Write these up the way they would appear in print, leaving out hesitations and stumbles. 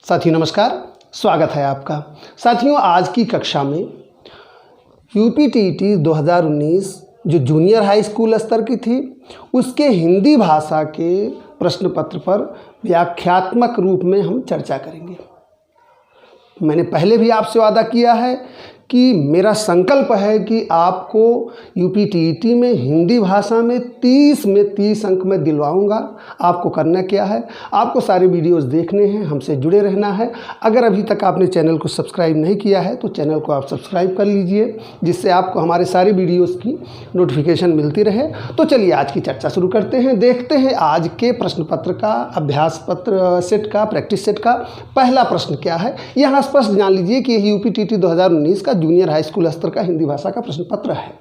साथियों नमस्कार, स्वागत है आपका। साथियों आज की कक्षा में यूपीटीईटी 2019 जो जूनियर हाई स्कूल स्तर की थी उसके हिंदी भाषा के प्रश्न पत्र पर व्याख्यात्मक रूप में हम चर्चा करेंगे। मैंने पहले भी आपसे वादा किया है कि मेरा संकल्प है कि आपको यूपीटीईटी में हिंदी भाषा में 30 में 30 अंक में दिलवाऊंगा। आपको करना क्या है, आपको सारे वीडियोस देखने हैं, हमसे जुड़े रहना है। अगर अभी तक आपने चैनल को सब्सक्राइब नहीं किया है तो चैनल को आप सब्सक्राइब कर लीजिए, जिससे आपको हमारे सारे वीडियोस की नोटिफिकेशन मिलती रहे। तो चलिए आज की चर्चा शुरू करते हैं। देखते हैं आज के प्रश्न पत्र का, अभ्यास पत्र सेट का, प्रैक्टिस सेट का पहला प्रश्न क्या है। यहाँ स्पष्ट जान लीजिए कि यूपीटीईटी 2019 का जूनियर हाई स्कूल स्तर का हिंदी भाषा का प्रश्न पत्र है,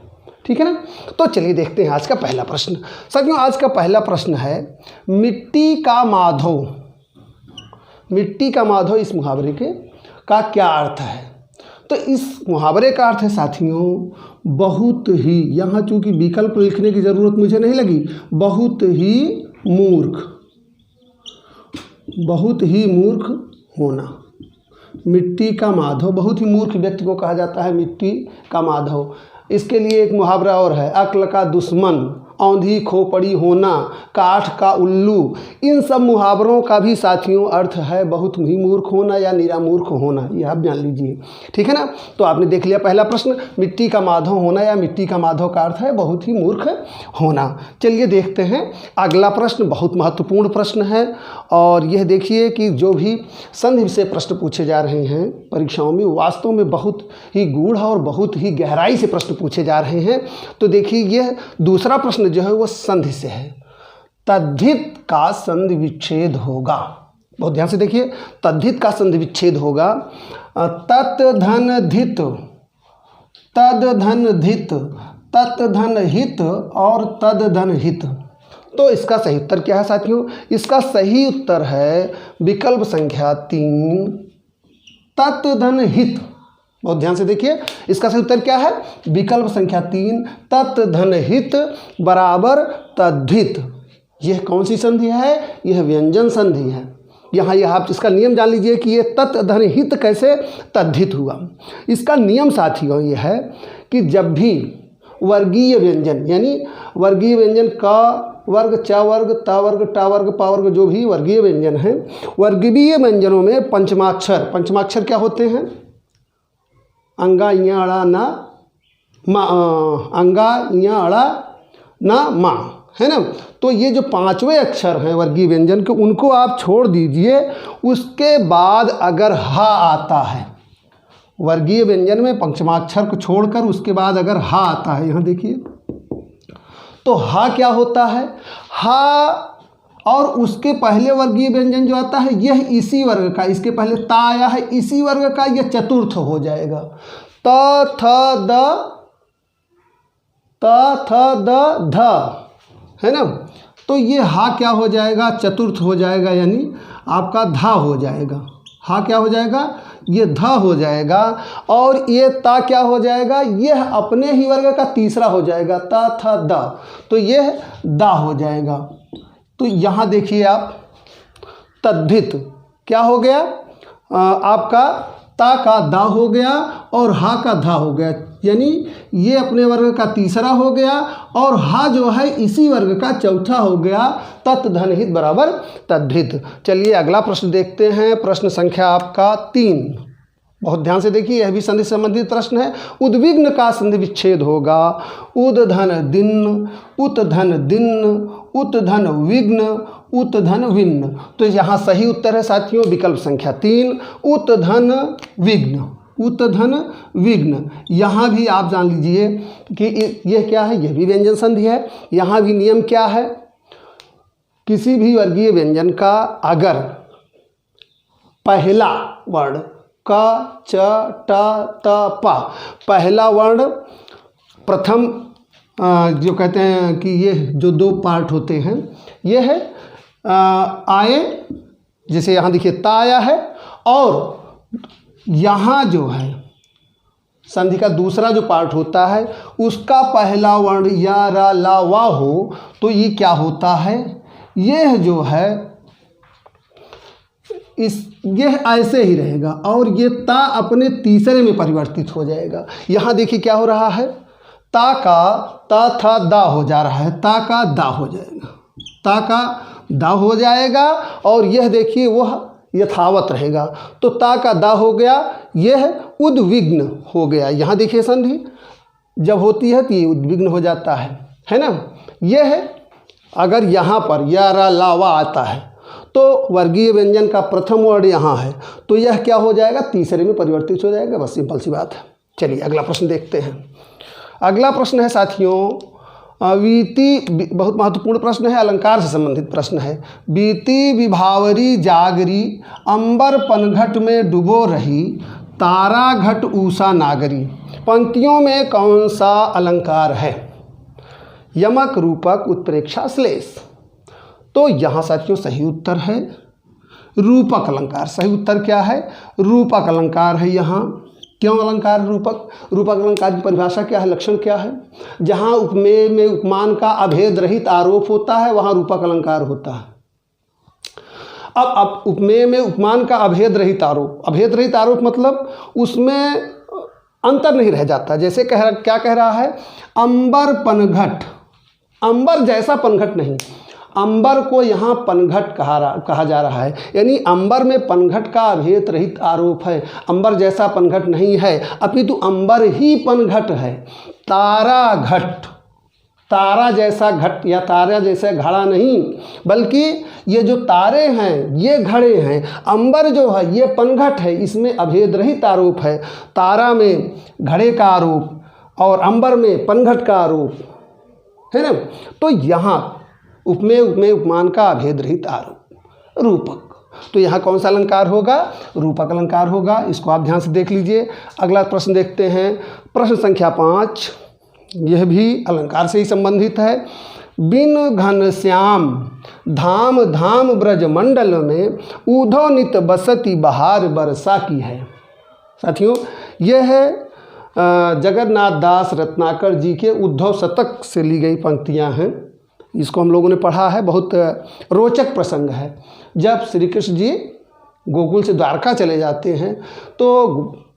ठीक है ना। तो चलिए देखते हैं आज का पहला प्रश्न। साथियों आज का पहला प्रश्न है मिट्टी का माधव। मिट्टी का माधव इस मुहावरे का क्या अर्थ है। तो इस मुहावरे का अर्थ है साथियों बहुत ही, यहाँ चूंकि विकल्प लिखने की ज़रूरत मुझे नहीं लगी, बहुत ही मूर्ख, बहुत ही मूर्ख होना। मिट्टी का माधव, बहुत ही मूर्ख व्यक्ति को कहा जाता है मिट्टी का माधव। इसके लिए एक मुहावरा और है, अक्ल का दुश्मन, औंधी खोपड़ी होना, काठ का उल्लू। इन सब मुहावरों का भी साथियों अर्थ है बहुत ही मूर्ख होना या निरा मूर्ख होना, यह आप जान लीजिए, ठीक है ना। तो आपने देख लिया पहला प्रश्न, मिट्टी का माधव होना या मिट्टी का माधव का अर्थ है बहुत ही मूर्ख होना। चलिए देखते हैं अगला प्रश्न, बहुत महत्वपूर्ण प्रश्न है। और यह देखिए कि जो भी संधि से प्रश्न पूछे जा रहे हैं परीक्षाओं में वास्तव में बहुत ही गूढ़ और बहुत ही गहराई से प्रश्न पूछे जा रहे हैं। तो देखिए यह दूसरा प्रश्न जो है वो संधि से है। तद्धित का संधि विच्छेद होगा। बहुत ध्यान से देखिए, तद्धित का संधि विच्छेद होगा। तत् धन धित, तद धन धित, तत् धन हित और तद धन हित। तो इसका सही उत्तर क्या है साथियों। इसका सही उत्तर है विकल्प संख्या 3, तत् धन हित। बहुत ध्यान से देखिए, इसका सही उत्तर क्या है, विकल्प संख्या 3, तत् धन हित बराबर तद्धित। यह कौन सी संधि है, यह व्यंजन संधि है। यहाँ यह आप इसका नियम जान लीजिए कि यह तत् धन हित कैसे तद्धित हुआ। इसका नियम साथियों यह है कि जब भी वर्गीय व्यंजन, यानी वर्गीय व्यंजन का वर्ग, च वर्ग, त वर्ग, ट वर्ग, प वर्ग, जो भी वर्गीय व्यंजन हैं, वर्गीय व्यंजनों में पंचमाक्षर क्या होते हैं, अंगा इया अड़ा ना मा, अंगा इया अड़ा ना मा, है ना। तो ये जो पांचवें अक्षर हैं वर्गीय व्यंजन के, उनको आप छोड़ दीजिए। उसके बाद अगर हा आता है, वर्गीय व्यंजन में पंचमाक्षर को छोड़कर उसके बाद अगर हा आता है, यहाँ देखिए, तो हा क्या होता है, हा और उसके पहले वर्गीय व्यंजन जो आता है यह इसी वर्ग का, इसके पहले ता आया है इसी वर्ग का, यह चतुर्थ हो जाएगा। त थ द, त थ द ध, है ना। तो ये हा क्या हो जाएगा, चतुर्थ हो जाएगा, यानी आपका धा हो जाएगा। हा क्या हो जाएगा, ये ध हो जाएगा। और ये ता क्या हो जाएगा, यह अपने ही वर्ग का तीसरा हो जाएगा, त थ द, तो यह दा हो जाएगा। तो यहाँ देखिए आप, तद्धित क्या हो गया, आपका ता का दा हो गया और हा का धा हो गया, यानी ये अपने वर्ग का तीसरा हो गया और हा जो है इसी वर्ग का चौथा हो गया। तत् धन हित बराबर तद्धित। चलिए अगला प्रश्न देखते हैं, प्रश्न संख्या आपका 3। बहुत ध्यान से देखिए, यह भी संधि संबंधित प्रश्न है। उद्विग्न का संधि विच्छेद होगा। उद धन दिन, उत धन दिन, उत धन विघ्न, उत धन विन्न। तो यहाँ सही उत्तर है साथियों विकल्प संख्या 3, उत धन विघ्न, उत धन विघ्न। यहाँ भी आप जान लीजिए कि यह क्या है, यह भी व्यंजन संधि है। यहाँ भी नियम क्या है, किसी भी वर्गीय व्यंजन का अगर पहला वर्ण क, च, ट, त, प, पहला वर्ण प्रथम जो कहते हैं कि ये जो दो पार्ट होते हैं ये है आए, जैसे यहाँ देखिए ता आया है, और यहाँ जो है संधि का दूसरा जो पार्ट होता है उसका पहला वर्ण या रा ला वा हो, तो ये क्या होता है, यह जो है यह ऐसे ही रहेगा और ये ता अपने तीसरे में परिवर्तित हो जाएगा। यहाँ देखिए क्या हो रहा है, ता का ता था दा हो जा रहा है, ता का दा हो जाएगा, ता का दा हो जाएगा और यह देखिए वह यथावत रहेगा। तो ता का दा हो गया, यह उद्विग्न हो गया। यहाँ देखिए संधि जब होती है तो ये उद्विग्न हो जाता है ना। यह अगर यहाँ पर या रा लावा आता है तो वर्गीय व्यंजन का प्रथम वर्ण यहाँ है तो यह क्या हो जाएगा, तीसरे में परिवर्तित हो जाएगा। बस सिंपल सी बात है। चलिए अगला प्रश्न देखते हैं। अगला प्रश्न है साथियों वीति, बहुत महत्वपूर्ण प्रश्न है, अलंकार से संबंधित प्रश्न है। बीती विभावरी जागरी अंबर पनघट में डुबो रही तारा घट ऊषा नागरी। पंक्तियों में कौन सा अलंकार है? यमक, रूपक, उत्प्रेक्षा, श्लेष। तो यहाँ साथियों सही उत्तर है रूपक अलंकार। सही उत्तर क्या है? रूपक अलंकार है यहाँ। क्यों अलंकार रूपक? रूपक अलंकार की परिभाषा क्या है, लक्षण क्या है? जहाँ उपमेय में उपमान का अभेद रहित आरोप होता है वहाँ रूपक अलंकार होता है। अब उपमेय में उपमान का अभेद रहित आरोप, अभेद रहित आरोप मतलब उसमें अंतर नहीं रह जाता। जैसे क्या कह रहा है, अंबर पनघट, अंबर जैसा पनघट नहीं, अंबर को यहाँ पनघट कहा जा रहा है, यानी अंबर में पनघट का अभेद रहित आरोप है। अंबर जैसा पनघट नहीं है अपितु अंबर ही पनघट है। तारा घट, तारा जैसा घट या तारा जैसा घड़ा नहीं, बल्कि ये जो तारे हैं ये घड़े हैं। अंबर जो है ये पनघट है, इसमें अभेद रहित आरोप है। तारा में घड़े का आरोप और अंबर में पनघट का आरोप है ना। तो यहाँ उपमेय उपमान का अभेद रहित आरोप रूपक। तो यहाँ कौन सा अलंकार होगा? रूपक अलंकार होगा। इसको आप ध्यान से देख लीजिए। अगला प्रश्न देखते हैं, प्रश्न संख्या 5। यह भी अलंकार से ही संबंधित है। बिन घनश्याम धाम धाम ब्रज मंडल में ऊधो नित बसती बहार बरसा की है। साथियों यह है जगन्नाथ दास रत्नाकर जी के उद्धव शतक से ली गई पंक्तियां हैं। इसको हम लोगों ने पढ़ा है, बहुत रोचक प्रसंग है। जब श्री कृष्ण जी गोकुल से द्वारका चले जाते हैं तो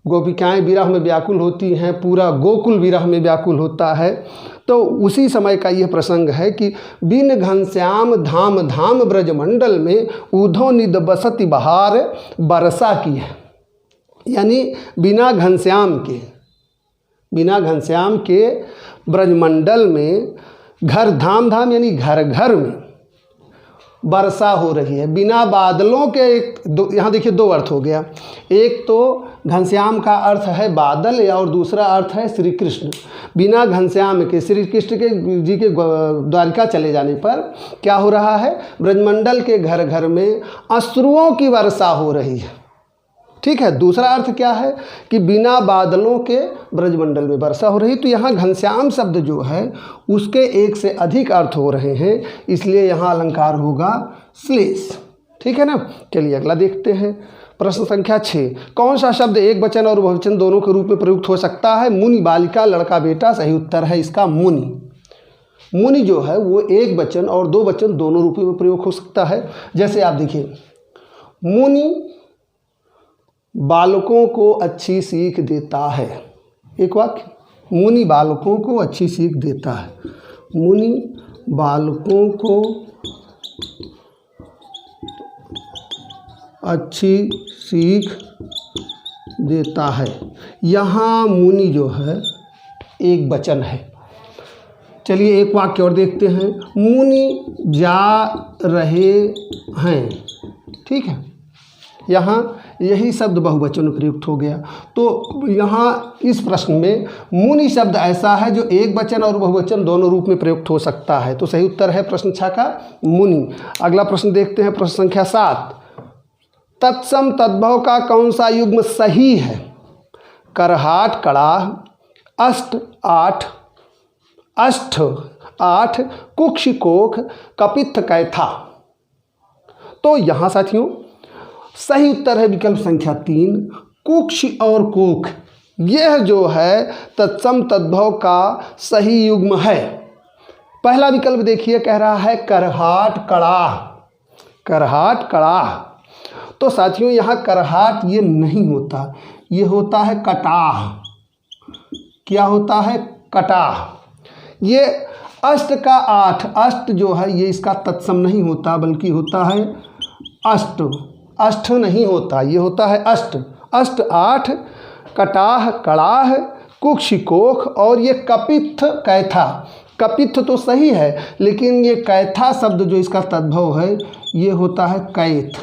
गोपिकाएं विरह में व्याकुल होती हैं, पूरा गोकुल विरह में व्याकुल होता है। तो उसी समय का यह प्रसंग है कि बिन घनश्याम धाम धाम ब्रज मंडल में ऊधो निद बसती बहार बरसा की है। यानी बिना घनश्याम के ब्रजमंडल में घर धाम धाम यानी घर घर में वर्षा हो रही है। बिना बादलों के यहाँ देखिए दो अर्थ हो गया। एक तो घनश्याम का अर्थ है बादल और दूसरा अर्थ है श्री कृष्ण। बिना घनश्याम के श्री कृष्ण के जी के द्वारिका चले जाने पर क्या हो रहा है, ब्रजमंडल के घर घर में अश्रुओं की वर्षा हो रही है। ठीक है। दूसरा अर्थ क्या है कि बिना बादलों के ब्रजमंडल में वर्षा हो रही। तो यहाँ घनश्याम शब्द जो है उसके एक से अधिक अर्थ हो रहे हैं, इसलिए यहाँ अलंकार होगा श्लेष। ठीक है ना। चलिए अगला देखते हैं, प्रश्न संख्या 6। कौन सा शब्द एक वचन और बहुवचन दोनों के रूप में प्रयुक्त हो सकता है? मुनि, बालिका, लड़का, बेटा। सही उत्तर है इसका मुनि। मुनि जो है वो एक वचन और दो वचन दोनों रूपों में प्रयोग हो सकता है। जैसे आप देखिए, मुनि बालकों को अच्छी सीख देता है। एक वाक्य, मुनि बालकों को अच्छी सीख देता है। मुनि बालकों को अच्छी सीख देता है। यहाँ मुनि जो है एक वचन है। चलिए एक वाक्य और देखते हैं, मुनि जा रहे हैं। ठीक है। यहाँ यही शब्द बहुवचन में प्रयुक्त हो गया। तो यहाँ इस प्रश्न में मुनि शब्द ऐसा है जो एक वचन और बहुवचन दोनों रूप में प्रयुक्त हो सकता है। तो सही उत्तर है प्रश्न 6 का मुनि। अगला प्रश्न देखते हैं, प्रश्न संख्या 7। तत्सम तद्भव का कौन सा युग्म सही है? करहाट कड़ाह, अष्ट आठ, अष्ट आठ, कुक्ष कोख, कपित्थ कैथा। तो यहाँ साथियों सही उत्तर है विकल्प संख्या 3, कुक्ष और कोख। यह जो है तत्सम तद्भव का सही युग्म है। पहला विकल्प देखिए, कह रहा है करहाट कड़ाह, करहाट कड़ाह। तो साथियों यहाँ करहाट ये नहीं होता, ये होता है कटाह। क्या होता है? कटाह। ये अष्ट का आठ, अष्ट जो है ये इसका तत्सम नहीं होता बल्कि होता है अष्ट। अष्ट नहीं होता, ये होता है अष्ट। अष्ट आठ, कटाह कड़ाह, कुक्ष कोख, और ये कपित्थ कैथा। कपित्थ तो सही है लेकिन ये कैथा शब्द जो इसका तद्भव है ये होता है कैथ।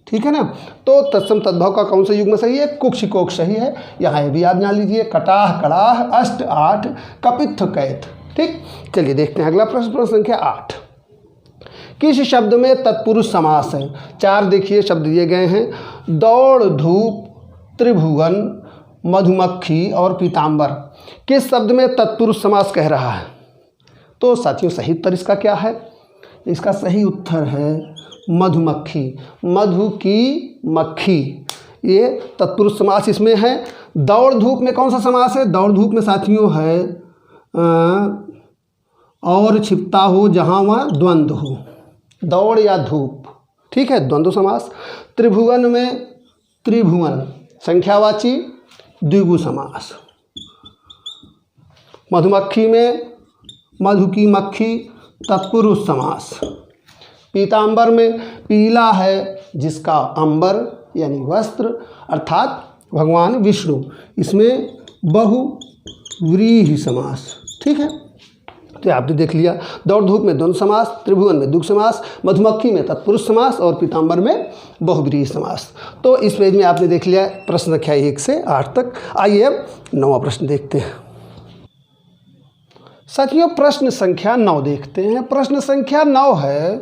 ठीक है ना। तो तत्सम तद्भव का कौन सा युग्म सही है? कुक्ष कोख सही है। यहाँ ये भी आप जान लीजिए, कटाह कड़ाह, अष्ट आठ, कपित्थ कैथ। ठीक, चलिए देखते हैं अगला प्रश्न, प्रश्न संख्या 8। किस शब्द में तत्पुरुष समास है? 4 देखिए शब्द दिए गए हैं, दौड़, धूप, त्रिभुवन, मधुमक्खी और पीताम्बर। किस शब्द में तत्पुरुष समास कह रहा है? तो साथियों सही उत्तर इसका क्या है? इसका सही उत्तर है मधुमक्खी। मधु की मक्खी, ये तत्पुरुष समास इसमें है। दौड़ धूप में कौन सा समास है? दौड़ धूप में साथियों है और छिपता हो जहाँ वह द्वंद्व हो, दौड़ या धूप। ठीक है, द्वंद्व समास। त्रिभुवन में त्रिभुवन संख्यावाची द्विगु समास। मधुमक्खी में मधु की मक्खी तत्पुरुष समास। पीताम्बर में पीला है जिसका अंबर यानी वस्त्र अर्थात भगवान विष्णु, इसमें बहुव्रीहि समास। ठीक है, तो आपने देख लिया, दौड़ धूप में द्वंद्व समास, त्रिभुवन में द्विगु समास, मधुमक्खी में तत्पुरुष समास और पीताम्बर में बहुव्रीहि समास। तो इस पेज में आपने देख लिया प्रश्न संख्या 1 से 8 तक। आइए अब 9वां प्रश्न देखते हैं। साथियों प्रश्न संख्या 9 देखते हैं। प्रश्न संख्या 9 है,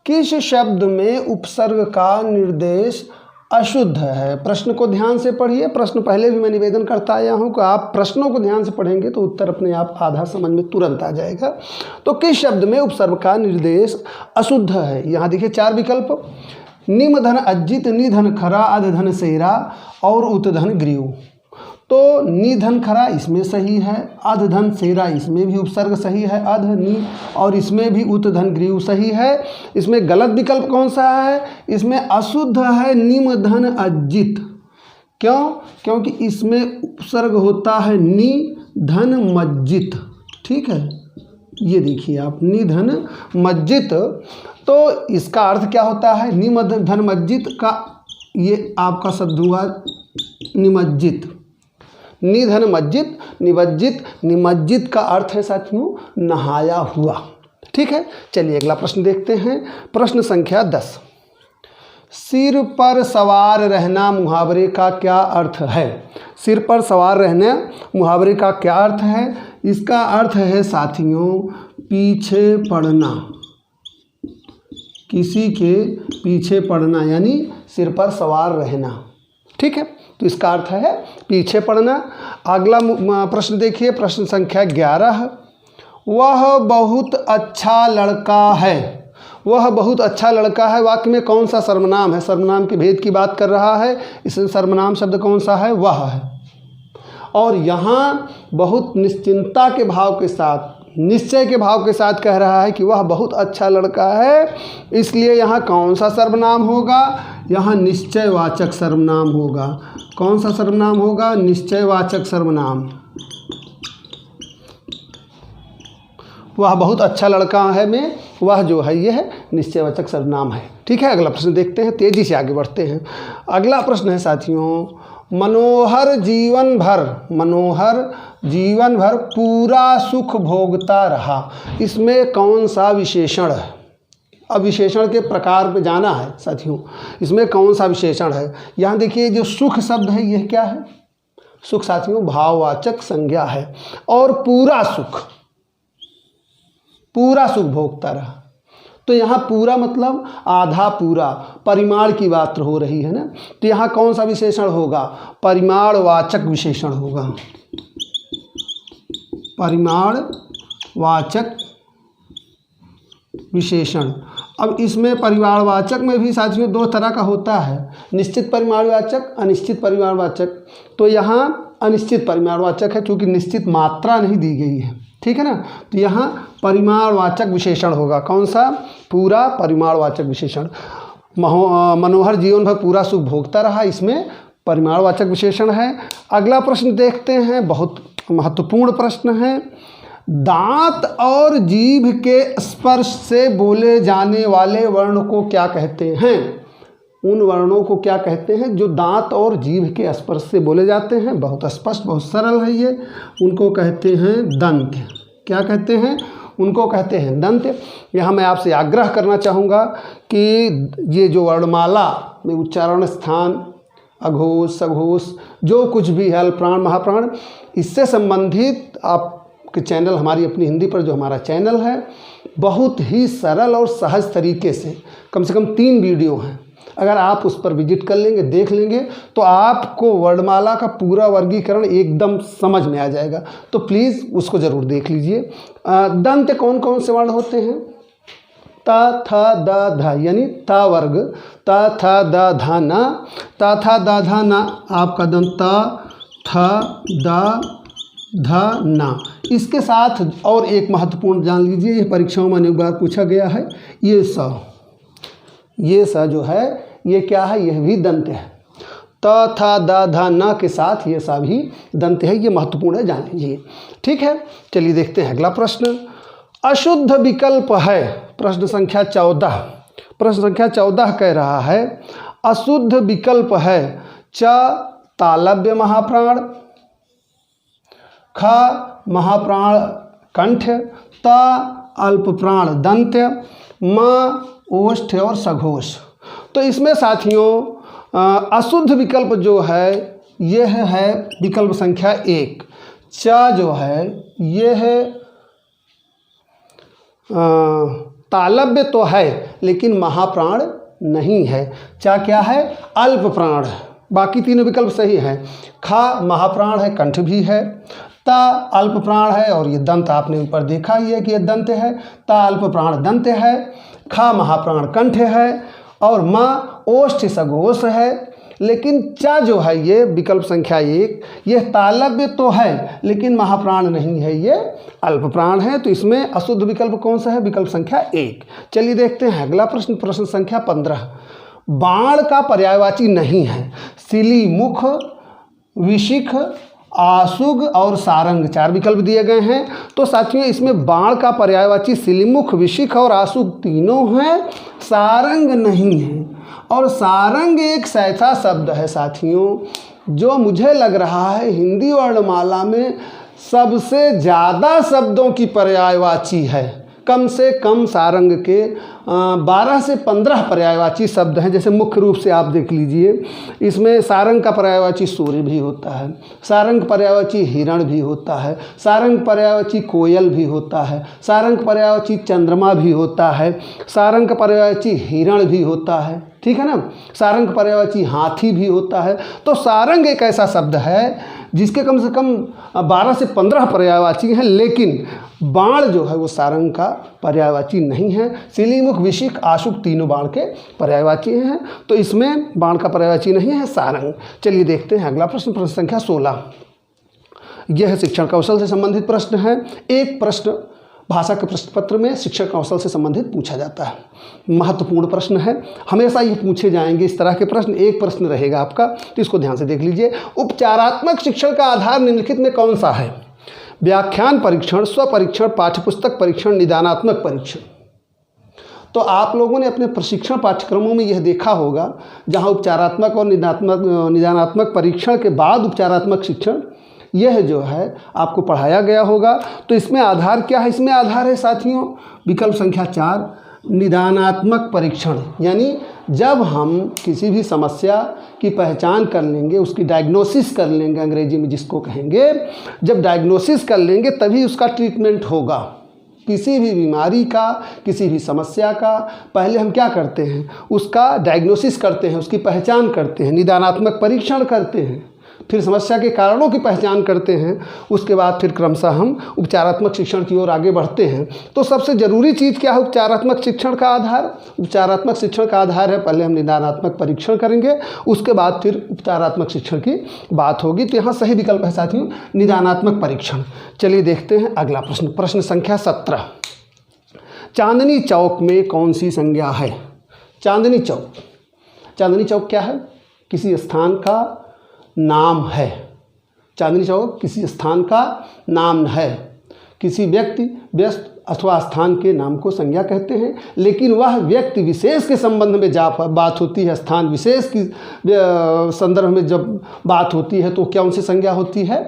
किस शब्द में उपसर्ग का निर्देश अशुद्ध है? प्रश्न को ध्यान से पढ़िए। प्रश्न पहले भी मैं निवेदन करता आया हूँ कि आप प्रश्नों को ध्यान से पढ़ेंगे तो उत्तर अपने आप आधा समझ में तुरंत आ जाएगा। तो किस शब्द में उपसर्ग का निर्देश अशुद्ध है? यहाँ देखिए 4 विकल्प, निम धन अज्जित, निधन खरा, अध धन सेरा और उत धन ग्रीव। तो निधन खरा इसमें सही है, अध धन सेरा इसमें भी उपसर्ग सही है, अध नि, और इसमें भी उत धन ग्रीव सही है। इसमें गलत विकल्प कौन सा है? इसमें अशुद्ध है निम धन अज्जित। क्यों? क्योंकि इसमें उपसर्ग होता है नि धन मज्जित। ठीक है, ये देखिए आप, निधन मज्जित। तो इसका अर्थ क्या होता है? निम धन मज्जित का ये आपका शब्द हुआ निमज्जित। निधन मज्जित, निमज्जित, निमज्जित का अर्थ है साथियों नहाया हुआ। ठीक है, चलिए अगला प्रश्न देखते हैं। प्रश्न संख्या 10, सिर पर सवार रहना मुहावरे का क्या अर्थ है? सिर पर सवार रहना मुहावरे का क्या अर्थ है? इसका अर्थ है साथियों पीछे पड़ना, किसी के पीछे पड़ना यानी सिर पर सवार रहना। ठीक है, तो इसका अर्थ है पीछे पड़ना। अगला प्रश्न देखिए, प्रश्न संख्या 11, वह बहुत अच्छा लड़का है। वह बहुत अच्छा लड़का है वाक्य में कौन सा सर्वनाम है? सर्वनाम के भेद की बात कर रहा है, इसमें सर्वनाम शब्द कौन सा है? वह है। और यहाँ बहुत निश्चिंतता के भाव के साथ, निश्चय के भाव के साथ कह रहा है कि वह बहुत अच्छा लड़का है, इसलिए यहाँ कौन सा सर्वनाम होगा? यहाँ निश्चयवाचक सर्वनाम होगा। कौन सा सर्वनाम होगा? निश्चयवाचक सर्वनाम। वह बहुत अच्छा लड़का है में वह जो है ये है निश्चयवाचक सर्वनाम है। ठीक है, अगला प्रश्न देखते हैं, तेजी से आगे बढ़ते हैं। अगला प्रश्न है साथियों, मनोहर जीवन भर, मनोहर जीवन भर पूरा सुख भोगता रहा। इसमें कौन सा विशेषण है? अब विशेषण के प्रकार पे जाना है साथियों, इसमें कौन सा विशेषण है? यहाँ देखिए जो सुख शब्द है यह क्या है? सुख साथियों भाववाचक संज्ञा है। और पूरा सुख, पूरा सुख भोगता रहा, तो यहाँ पूरा मतलब आधा पूरा, परिमाण की बात हो रही है ना। तो यहाँ कौन सा विशेषण होगा? परिमाणवाचक विशेषण होगा, परिमाणवाचक विशेषण। अब इसमें परिमाणवाचक में भी साथियों 2 तरह का होता है, निश्चित परिमाणवाचक, अनिश्चित परिमाणवाचक। तो यहाँ अनिश्चित परिमाणवाचक है क्योंकि निश्चित मात्रा नहीं दी गई है। ठीक है ना, तो यहाँ परिमाणवाचक विशेषण होगा। कौन सा? पूरा परिमाणवाचक विशेषण। मनोहर जीवन भर पूरा सुख भोगता रहा, इसमें परिमाणवाचक विशेषण है। अगला प्रश्न देखते हैं, बहुत महत्वपूर्ण प्रश्न है। दांत और जीभ के स्पर्श से बोले जाने वाले वर्ण को क्या कहते हैं? उन वर्णों को क्या कहते हैं जो दांत और जीभ के स्पर्श से बोले जाते हैं? बहुत स्पष्ट, बहुत सरल है ये। उनको कहते हैं दंत। क्या कहते हैं? उनको कहते हैं दंत। यहाँ मैं आपसे आग्रह करना चाहूँगा कि ये जो वर्णमाला में उच्चारण स्थान, अघोष, सघोष, जो कुछ भी है, अल्पप्राण, महाप्राण, इससे संबंधित आपके चैनल, हमारी अपनी हिंदी पर जो हमारा चैनल है, बहुत ही सरल और सहज तरीके से कम 3 वीडियो हैं। अगर आप उस पर विजिट कर लेंगे, देख लेंगे, तो आपको वर्णमाला का पूरा वर्गीकरण एकदम समझ में आ जाएगा। तो प्लीज़ उसको ज़रूर देख लीजिए। दंत कौन कौन से वर्ण होते हैं? त, थ, द, ध, यानी ता वर्ग, त, थ, द, ध, न, त, थ, द, ध, न, आपका दंत त, थ, द, ध, न। इसके साथ और एक महत्वपूर्ण जान लीजिए, ये परीक्षाओं में अनेक बार पूछा गया है, ये स जो है ये क्या है? यह भी दंत है। त, थ, द, ध, न के साथ ये सा भी दंत है। ये महत्वपूर्ण है, जान लीजिए। ठीक है, चलिए देखते हैं अगला प्रश्न। अशुद्ध विकल्प है, प्रश्न संख्या 14। प्रश्न संख्या 14 कह रहा है अशुद्ध विकल्प है च तालव्य महाप्राण, ख महाप्राण कंठ, त अल्पप्राण दंत, म ओष्ठ और सघोष। तो इसमें साथियों अशुद्ध विकल्प जो है यह है विकल्प संख्या 1। च जो है यह तालव्य तो है लेकिन महाप्राण नहीं है। च क्या है? अल्प प्राण। बाकी तीनों विकल्प सही हैं। ख महाप्राण है, कंठ भी है। त अल्प प्राण है और ये दंत आपने ऊपर देखा ही है कि ये दंत है। त अल्प प्राण दंत है, ख महाप्राण कंठ है और म ओष्ठ सघोष है। लेकिन च जो है ये विकल्प संख्या 1, यह तालव्य तो है लेकिन महाप्राण नहीं है, ये अल्प प्राण है। तो इसमें अशुद्ध विकल्प कौन सा है? विकल्प संख्या 1। चलिए देखते हैं अगला प्रश्न, प्रश्न संख्या 15। बाण का पर्यायवाची नहीं है। सिली मुख, विशिख, आशुग और सारंग 4 विकल्प दिए गए हैं। तो साथियों इसमें बाण का पर्यायवाची सिलीमुख, विशिख और आशुग तीनों हैं, सारंग नहीं है। और सारंग एक ऐसा शब्द है साथियों जो मुझे लग रहा है हिंदी वर्णमाला में सबसे ज़्यादा शब्दों की पर्यायवाची है। कम से कम सारंग के 12 से 15 पर्यायवाची शब्द हैं। जैसे मुख्य रूप से आप देख लीजिए, इसमें सारंग का पर्यायवाची सूर्य भी होता है, सारंग पर्यायवाची हिरण भी होता है, सारंग पर्यायवाची कोयल भी होता है, सारंग पर्यायवाची चंद्रमा भी होता है, सारंग पर्यायवाची हिरण भी होता है, ठीक है ना, सारंग पर्यायवाची हाथी भी होता है। तो सारंग एक ऐसा शब्द है जिसके कम से कम 12 से 15 पर्यायवाची हैं, लेकिन बाण जो है वो सारंग का पर्यायवाची नहीं है। सिलीमुख, विशिख, आशुक तीनों बाण के पर्यायवाची हैं, तो इसमें बाण का पर्यायवाची नहीं है सारंग। चलिए देखते हैं अगला प्रश्न, प्रश्न संख्या 16। यह शिक्षण कौशल से संबंधित प्रश्न है। एक प्रश्न भाषा के प्रश्न पत्र में शिक्षण कौशल से संबंधित पूछा जाता है। महत्वपूर्ण प्रश्न है, हमेशा ये पूछे जाएंगे इस तरह के प्रश्न। एक प्रश्न रहेगा आपका, तो इसको ध्यान से देख लीजिए। उपचारात्मक शिक्षण का आधार निम्नलिखित में कौन सा है? व्याख्यान परीक्षण, स्वपरीक्षण, पाठ्यपुस्तक परीक्षण, निदानात्मक परीक्षण। तो आप लोगों ने अपने प्रशिक्षण पाठ्यक्रमों में यह देखा होगा, जहाँ उपचारात्मक और निदानात्मक परीक्षण के बाद उपचारात्मक शिक्षण यह जो है आपको पढ़ाया गया होगा। तो इसमें आधार क्या है? इसमें आधार है साथियों विकल्प संख्या 4, निदानात्मक परीक्षण। यानी जब हम किसी भी समस्या की पहचान कर लेंगे, उसकी डायग्नोसिस कर लेंगे, अंग्रेजी में जिसको कहेंगे, जब डायग्नोसिस कर लेंगे तभी उसका ट्रीटमेंट होगा। किसी भी बीमारी का, किसी भी समस्या का पहले हम क्या करते हैं? उसका डायग्नोसिस करते हैं, उसकी पहचान करते हैं, निदानात्मक परीक्षण करते हैं, फिर समस्या के कारणों की पहचान करते हैं, उसके बाद फिर क्रमशः हम उपचारात्मक शिक्षण की ओर आगे बढ़ते हैं। तो सबसे ज़रूरी चीज़ क्या है उपचारात्मक शिक्षण का आधार? उपचारात्मक शिक्षण का आधार है पहले हम निदानात्मक परीक्षण करेंगे, उसके बाद फिर उपचारात्मक शिक्षण की बात होगी। तो यहाँ सही विकल्प है साथियों निदानात्मक परीक्षण। चलिए देखते हैं अगला प्रश्न, प्रश्न संख्या 17। चांदनी चौक में कौन सी संज्ञा है? चांदनी चौक, चांदनी चौक क्या है? किसी स्थान का नाम है। चांदनी चौक किसी स्थान का नाम है। किसी व्यक्ति, व्यस्त अथवा स्थान के नाम को संज्ञा कहते हैं, लेकिन वह व्यक्ति विशेष के संबंध में बात होती है, स्थान विशेष की संदर्भ में जब बात होती है तो क्या उनसे संज्ञा होती है?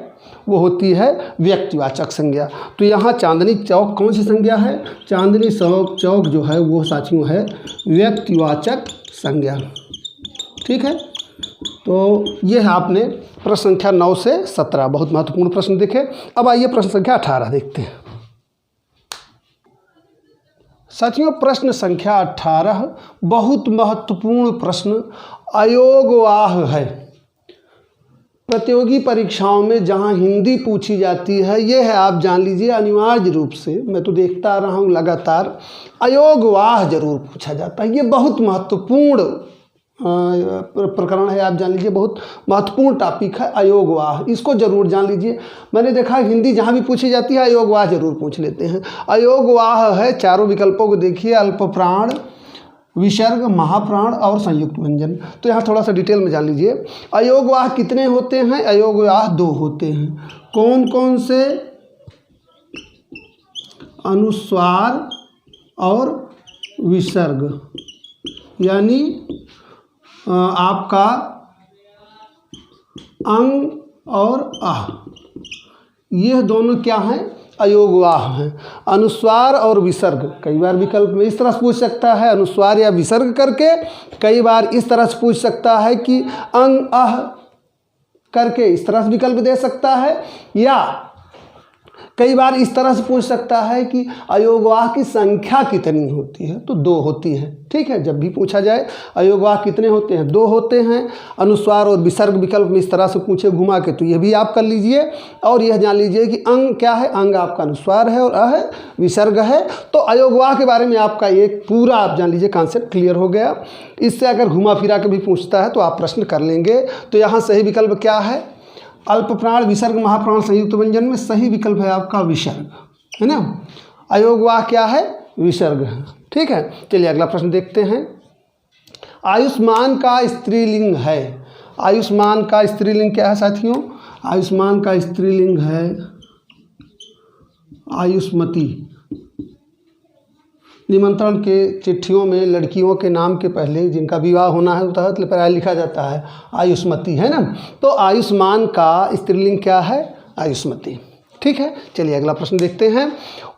वो होती है व्यक्तिवाचक संज्ञा। तो यहाँ चांदनी चौक कौन सी संज्ञा है? चांदनी चौक जो है वो साथियों है व्यक्तिवाचक संज्ञा। ठीक है, तो ये है आपने प्रश्न संख्या 9 से 17 बहुत महत्वपूर्ण प्रश्न देखे। अब आइए प्रश्न संख्या 18 देखते हैं। साथियों प्रश्न संख्या 18 बहुत महत्वपूर्ण प्रश्न अयोगवाह है। प्रतियोगी परीक्षाओं में जहां हिंदी पूछी जाती है, ये है आप जान लीजिए अनिवार्य रूप से, मैं तो देखता आ रहा हूँ लगातार, अयोगवाह जरूर पूछा जाता है। ये बहुत महत्वपूर्ण प्रकरण है, आप जान लीजिए, बहुत महत्वपूर्ण टॉपिक है अयोगवाह, इसको जरूर जान लीजिए। मैंने देखा हिंदी जहाँ भी पूछी जाती है अयोगवाह जरूर पूछ लेते हैं। अयोगवाह है, चारों विकल्पों को देखिए, अल्प प्राण, विसर्ग, महाप्राण और संयुक्त व्यंजन। तो यहाँ थोड़ा सा डिटेल में जान लीजिए। अयोगवाह कितने होते हैं? अयोगवाह 2 होते हैं। कौन कौन से? अनुस्वार और विसर्ग, यानी आपका अंग और आह, ये दोनों क्या हैं? अयोगवाह हैं। अनुस्वार और विसर्ग, कई बार विकल्प में इस तरह से पूछ सकता है अनुस्वार या विसर्ग करके, कई बार इस तरह से पूछ सकता है कि अंग आह करके इस तरह से विकल्प दे सकता है, या कई बार इस तरह से पूछ सकता है कि अयोगवाह की संख्या कितनी होती है? तो 2 होती है। ठीक है, जब भी पूछा जाए अयोगवाह कितने होते हैं? 2 होते हैं। अनुस्वार और विसर्ग विकल्प में इस तरह से पूछे घुमा के, तो ये भी आप कर लीजिए। और यह जान लीजिए कि अंग क्या है? अंग आपका अनुस्वार है और अह विसर्ग है। तो अयोगवाह के बारे में आपका एक पूरा आप जान लीजिए कॉन्सेप्ट क्लियर हो गया। इससे अगर घुमा फिरा के भी पूछता है तो आप प्रश्न कर लेंगे। तो यहाँ सही विकल्प क्या है? अल्प प्राण, विसर्ग, महाप्राण, संयुक्त व्यंजन में सही विकल्प है आपका विसर्ग, है ना। अयोगवाह क्या है? विसर्ग है। ठीक है, चलिए अगला प्रश्न देखते हैं। आयुष्मान का स्त्रीलिंग है। आयुष्मान का स्त्रीलिंग क्या है साथियों? आयुष्मान का स्त्रीलिंग है आयुष्मती। निमंत्रण के चिट्ठियों में लड़कियों के नाम के पहले जिनका विवाह होना है तहत प्राय लिखा जाता है आयुष्मती, है ना। तो आयुष्मान का स्त्रीलिंग क्या है? आयुष्मती। ठीक है, चलिए अगला प्रश्न देखते हैं।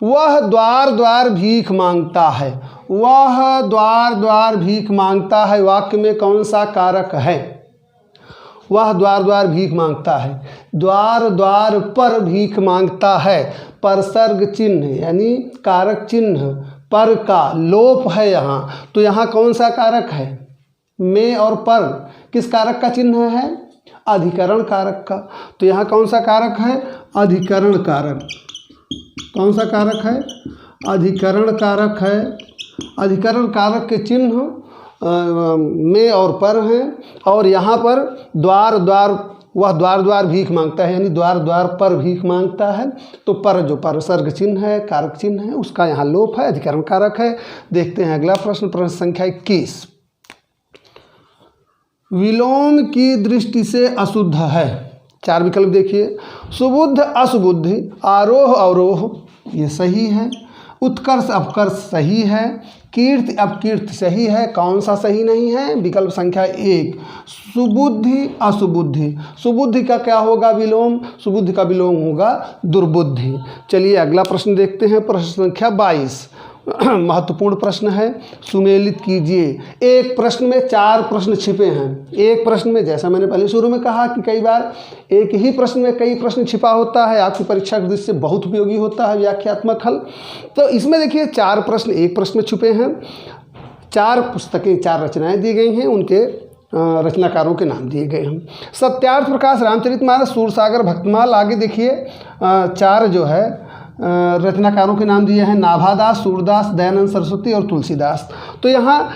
वह द्वार द्वार भीख मांगता है। वह द्वार द्वार भीख मांगता है वाक्य में कौन सा कारक है? वह द्वार द्वार भीख मांगता है, द्वार द्वार पर भीख मांगता है, परसर्ग चिन्ह यानी कारक चिन्ह पर का लोप है यहाँ। तो यहाँ कौन सा कारक है? में और पर किस कारक का चिन्ह है? अधिकरण कारक का। तो यहाँ कौन सा कारक है? अधिकरण कारक। कौन सा कारक है? अधिकरण कारक है। अधिकरण कारक के चिन्ह में और पर हैं। और यहाँ पर द्वार द्वार, वह द्वार द्वार भीख मांगता है यानी द्वार द्वार पर भीख मांगता है। तो पर जो परसर्ग चिन्ह है, कारक चिन्ह है, उसका यहाँ लोप है, अधिकरण कारक है। देखते हैं अगला प्रश्न, प्रश्न संख्या 21। विलोम की दृष्टि से अशुद्ध है। 4 विकल्प देखिए। सुबुद्ध, असुबुद्धि, आरोह अवरोह, ये सही है। उत्कर्ष अपकर्ष सही है। कीर्ति अपकीर्ति सही है। कौन सा सही नहीं है? विकल्प संख्या 1 सुबुद्धि असुबुद्धि। सुबुद्धि का क्या होगा विलोम? सुबुद्धि का विलोम होगा दुर्बुद्धि। चलिए अगला प्रश्न देखते हैं, प्रश्न संख्या 22। महत्वपूर्ण प्रश्न है, सुमेलित कीजिए। एक प्रश्न में 4 प्रश्न छिपे हैं। एक प्रश्न में, जैसा मैंने पहले शुरू में कहा कि कई बार एक ही प्रश्न में कई प्रश्न छिपा होता है, आपकी परीक्षा की दृष्टि से बहुत उपयोगी होता है व्याख्यात्मक हल। तो इसमें देखिए 4 प्रश्न एक प्रश्न में छुपे हैं। 4 पुस्तकें, 4 रचनाएं दी गई हैं, उनके रचनाकारों के नाम दिए गए हैं। सत्यार्थ प्रकाश, रामचरितमानस, सूरसागर, भक्तमाल। आगे देखिए 4 जो है रचनाकारों के नाम दिए हैं, नाभादास, सूरदास, दयानंद सरस्वती और तुलसीदास। तो यहाँ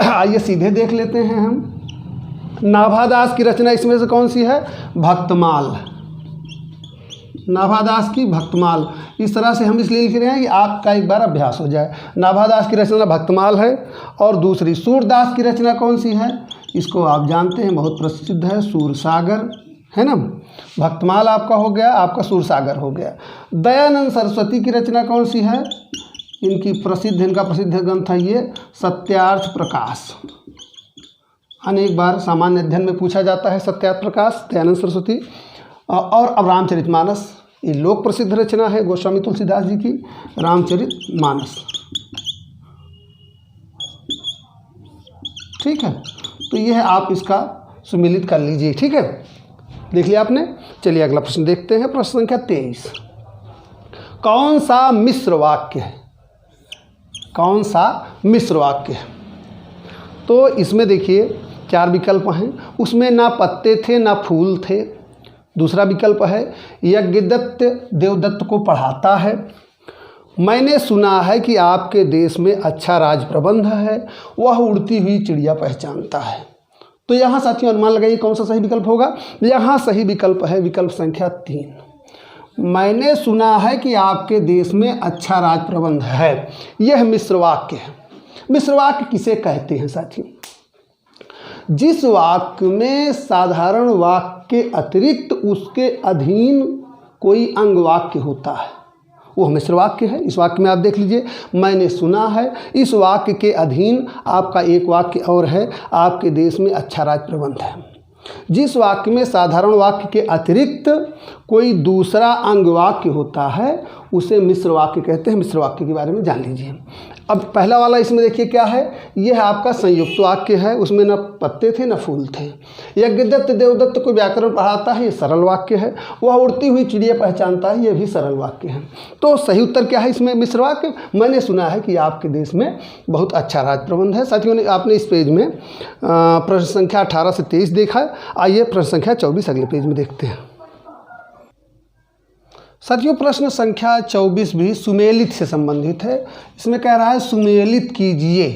आइए सीधे देख लेते हैं हम। नाभादास की रचना इसमें से कौन सी है? भक्तमाल। नाभादास की भक्तमाल। इस तरह से हम इसलिए लिख रहे हैं कि आपका एक बार अभ्यास हो जाए। नाभादास की रचना भक्तमाल है। और दूसरी सूरदास की रचना कौन सी है? इसको आप जानते हैं, बहुत प्रसिद्ध है, सूरसागर, है ना। भक्तमाल आपका हो गया, आपका सूरसागर हो गया। दयानंद सरस्वती की रचना कौन सी है? इनका प्रसिद्ध ग्रंथ है ये सत्यार्थ प्रकाश। अनेक बार सामान्य अध्ययन में पूछा जाता है सत्यार्थ प्रकाश, दयानंद सरस्वती। और अब रामचरितमानस, ये लोक प्रसिद्ध रचना है गोस्वामी तुलसीदास जी की, रामचरितमानस। ठीक है, तो यह है, आप इसका सुमिलित कर लीजिए। ठीक है, देख लिया आपने। चलिए अगला प्रश्न देखते हैं, प्रश्न संख्या 23। कौन सा मिश्र वाक्य है? कौन सा मिश्र वाक्य है? तो इसमें देखिए 4 विकल्प हैं। उसमें ना पत्ते थे ना फूल थे। दूसरा विकल्प है यज्ञदत्त देवदत्त को पढ़ाता है। मैंने सुना है कि आपके देश में अच्छा राज प्रबंध है। वह उड़ती हुई चिड़िया पहचानता है। तो यहाँ साथियों अनुमान लगाइए कौन सा सही विकल्प होगा। यहाँ सही विकल्प है विकल्प संख्या 3। मैंने सुना है कि आपके देश में अच्छा राज प्रबंध है। यह मिश्र वाक्य है। मिश्र वाक्य किसे कहते हैं साथियों? जिस वाक्य में साधारण वाक्य के अतिरिक्त उसके अधीन कोई अंग वाक्य होता है, वो मिश्र वाक्य है। इस वाक्य में आप देख लीजिए, मैंने सुना है, इस वाक्य के अधीन आपका एक वाक्य और है, आपके देश में अच्छा राज प्रबंध है। जिस वाक्य में साधारण वाक्य के अतिरिक्त कोई दूसरा अंग वाक्य होता है उसे मिश्र वाक्य कहते हैं। मिश्र वाक्य के बारे में जान लीजिए। अब पहला वाला इसमें देखिए क्या है, यह आपका संयुक्त वाक्य है। उसमें न पत्ते थे न फूल थे। यज्ञदत्त देवदत्त को व्याकरण पढ़ाता है, ये सरल वाक्य है। वह उड़ती हुई चिड़िया पहचानता है, यह भी सरल वाक्य है। तो सही उत्तर क्या है इसमें? मिश्र वाक्य। मैंने सुना है कि आपके देश में बहुत अच्छा राज प्रबंध है। साथियों ने आपने इस पेज में प्रश्न संख्या 18 से 23 देखा है। आइए प्रश्न संख्या 24 अगले पेज में देखते हैं। साथियों प्रश्न संख्या 24 भी सुमेलित से संबंधित है। इसमें कह रहा है सुमेलित कीजिए।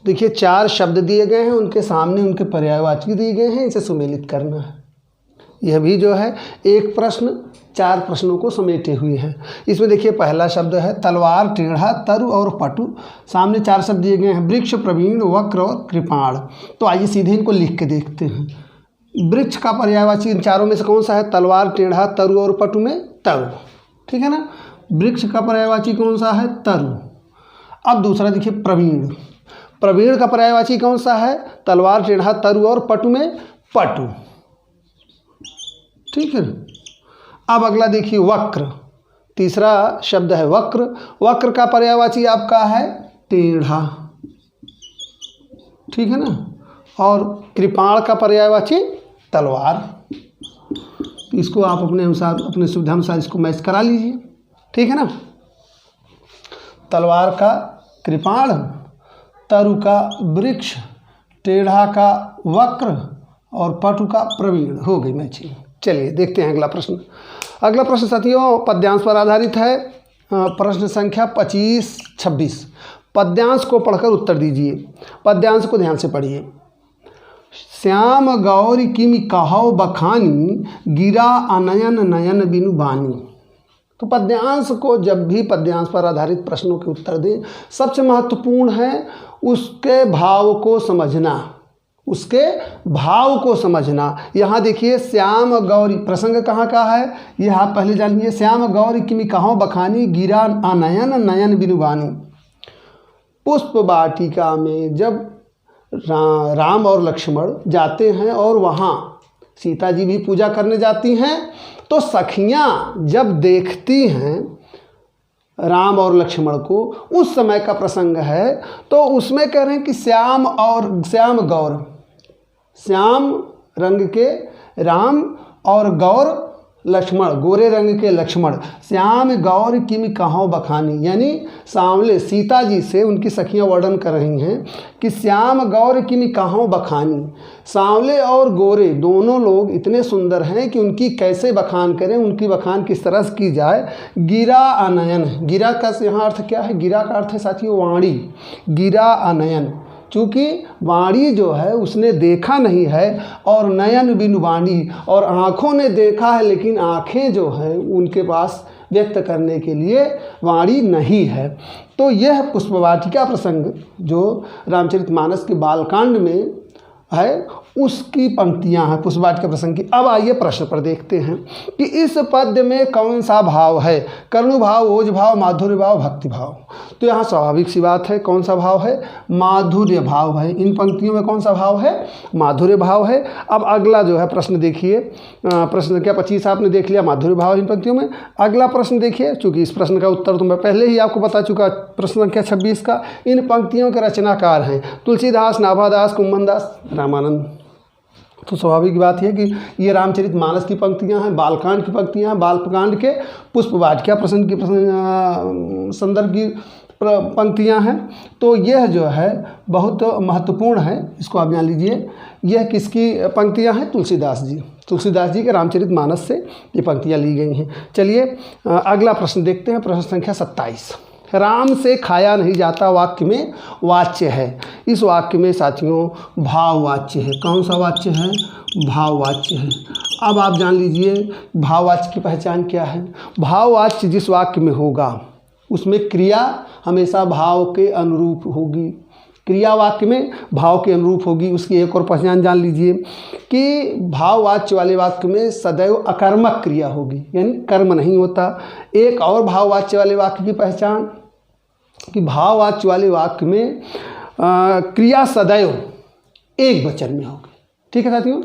देखिए 4 शब्द दिए गए हैं, उनके सामने उनके पर्यायवाची दिए गए हैं, इसे सुमेलित करना है। यह भी जो है एक प्रश्न 4 प्रश्नों को समेटे हुए है। इसमें देखिए पहला शब्द है तलवार, टेढ़ा, तरु और पटु। सामने 4 शब्द दिए गए हैं, वृक्ष, प्रवीण, वक्र और कृपाण। तो आइए सीधे इनको लिख के देखते हैं। वृक्ष का पर्यायवाची इन चारों में से कौन सा है? तलवार, टेढ़ा, तरु और पटु में तरु। ठीक है ना। वृक्ष का पर्यायवाची कौन सा है? तरु। अब दूसरा देखिए प्रवीण। प्रवीण का पर्यायवाची कौन सा है? तलवार, टेढ़ा, तरु और पटु में पटु। ठीक है। अब अगला देखिए वक्र। तीसरा शब्द है वक्र। वक्र का पर्यायवाची आपका है टेढ़ा। ठीक है ना। और कृपाण का पर्यायवाची तलवार। इसको आप अपने अनुसार, अपने सुविधा अनुसार इसको मैच करा लीजिए। ठीक है ना। तलवार का कृपाण, तरु का वृक्ष, टेढ़ा का वक्र और पटु का प्रवीण। हो गई मैचिंग। चलिए देखते हैं अगला प्रश्न। अगला प्रश्न साथियों पद्यांश पर आधारित है। प्रश्न संख्या 25-26। पद्यांश को पढ़कर उत्तर दीजिए। पद्यांश को ध्यान से पढ़िए। श्याम गौरी किमि कहौ बखानी, गिरा अनयन नयन बिनु बानी। तो पद्यांश को जब भी पद्यांश पर आधारित प्रश्नों के उत्तर दें, सबसे महत्वपूर्ण है उसके भाव को समझना। उसके भाव को समझना। यहाँ देखिए श्याम गौरी, प्रसंग कहाँ का है यह आप पहले जानिए। श्याम गौरी किमि कहौ बखानी, गिरा अनयन नयन बिनु बानी। पुष्प वाटिका में जब राम और लक्ष्मण जाते हैं और वहाँ सीता जी भी पूजा करने जाती हैं, तो सखियाँ जब देखती हैं राम और लक्ष्मण को, उस समय का प्रसंग है। तो उसमें कह रहे हैं कि श्याम गौर, श्याम रंग के राम और गौर लक्ष्मण, गोरे रंग के लक्ष्मण। श्याम गौर किमि कहौ बखानी, यानी सांवले सीता जी से उनकी सखियां वर्णन कर रही हैं कि श्याम गौर किमि कहौ बखानी। सांवले और गोरे दोनों लोग इतने सुंदर हैं कि उनकी कैसे बखान करें, उनकी बखान किस तरह से की जाए। गिरा अनयन, गिरा का यहाँ अर्थ क्या है? गिरा का अर्थ है साथियों वाणी। गिरा अनयन, चूँकि वाणी जो है उसने देखा नहीं है, और नयन बिनु वाणी, और आँखों ने देखा है लेकिन आँखें जो हैं उनके पास व्यक्त करने के लिए वाणी नहीं है। तो यह पुष्पवाटिका प्रसंग जो रामचरितमानस के बालकांड में है उसकी पंक्तियां हैं पुष्पवाटिका प्रसंग की। अब आइए प्रश्न पर देखते हैं कि इस पद्य में कौन सा भाव है, कर्णु भाव, ओज भाव, माधुर्य भाव, भक्ति भाव। तो यहाँ स्वाभाविक सी बात है, कौन सा भाव है, माधुर्य भाव है। इन पंक्तियों में कौन सा भाव है, माधुर्य भाव है। अब अगला जो है प्रश्न देखिए, प्रश्न संख्या 25 आपने देख लिया, माधुर्य भाव इन पंक्तियों में। अगला प्रश्न देखिए, चूँकि इस प्रश्न का उत्तर तो मैं पहले ही आपको बता चुका, प्रश्न संख्या 26 का। इन पंक्तियों के रचनाकार हैं तुलसीदास, नाभादास, कुम्भनदास, रामानंद। तो स्वाभाविक बात है कि ये रामचरितमानस की पंक्तियां हैं, बालकांड की पंक्तियां हैं, बालकांड के पुष्पवाटिका प्रसंग की संदर्भ की पंक्तियां हैं। तो यह जो है बहुत महत्वपूर्ण है, इसको आप जान लीजिए। यह किसकी पंक्तियां हैं, तुलसीदास जी के रामचरितमानस से ये पंक्तियां ली गई हैं। चलिए अगला प्रश्न देखते हैं, प्रश्न संख्या 27। राम से खाया नहीं जाता वाक्य में वाच्य है। इस वाक्य में साथियों भाववाच्य है। कौन सा वाच्य है, भाववाच्य है। अब आप जान लीजिए भाववाच्य की पहचान क्या है। भाववाच्य जिस वाक्य में होगा उसमें क्रिया हमेशा भाव के अनुरूप होगी, क्रिया वाक्य में भाव के अनुरूप होगी। उसकी एक और पहचान जान लीजिए कि भाववाच्य वाले वाक्य में सदैव अकर्मक क्रिया होगी, यानी कर्म नहीं होता। एक और भाववाच्य वाले वाक्य की पहचान कि भाववाच्य वाले वाक्य में क्रिया सदैव एक वचन में होगी। ठीक है साथियों।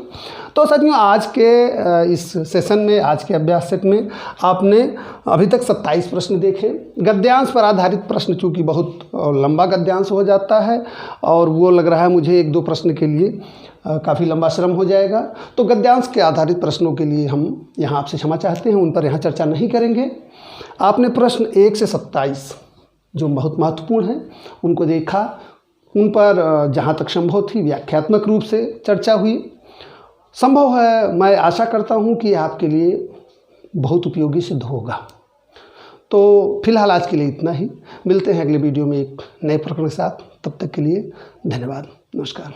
तो साथियों आज के इस सेशन में, आज के अभ्यास सेट में आपने अभी तक 27 प्रश्न देखे। गद्यांश पर आधारित प्रश्न चूँकि बहुत लंबा गद्यांश हो जाता है और वो लग रहा है मुझे 1-2 प्रश्न के लिए काफ़ी लंबा श्रम हो जाएगा, तो गद्यांश के आधारित प्रश्नों के लिए हम यहाँ आपसे क्षमा चाहते हैं, उन पर यहाँ चर्चा नहीं करेंगे। आपने प्रश्न 1 से 27 जो बहुत महत्वपूर्ण हैं उनको देखा, उन पर जहाँ तक संभव थी व्याख्यात्मक रूप से चर्चा हुई। संभव है, मैं आशा करता हूँ कि आपके लिए बहुत उपयोगी सिद्ध होगा। तो फिलहाल आज के लिए इतना ही। मिलते हैं अगले वीडियो में एक नए प्रकरण के साथ। तब तक के लिए धन्यवाद, नमस्कार।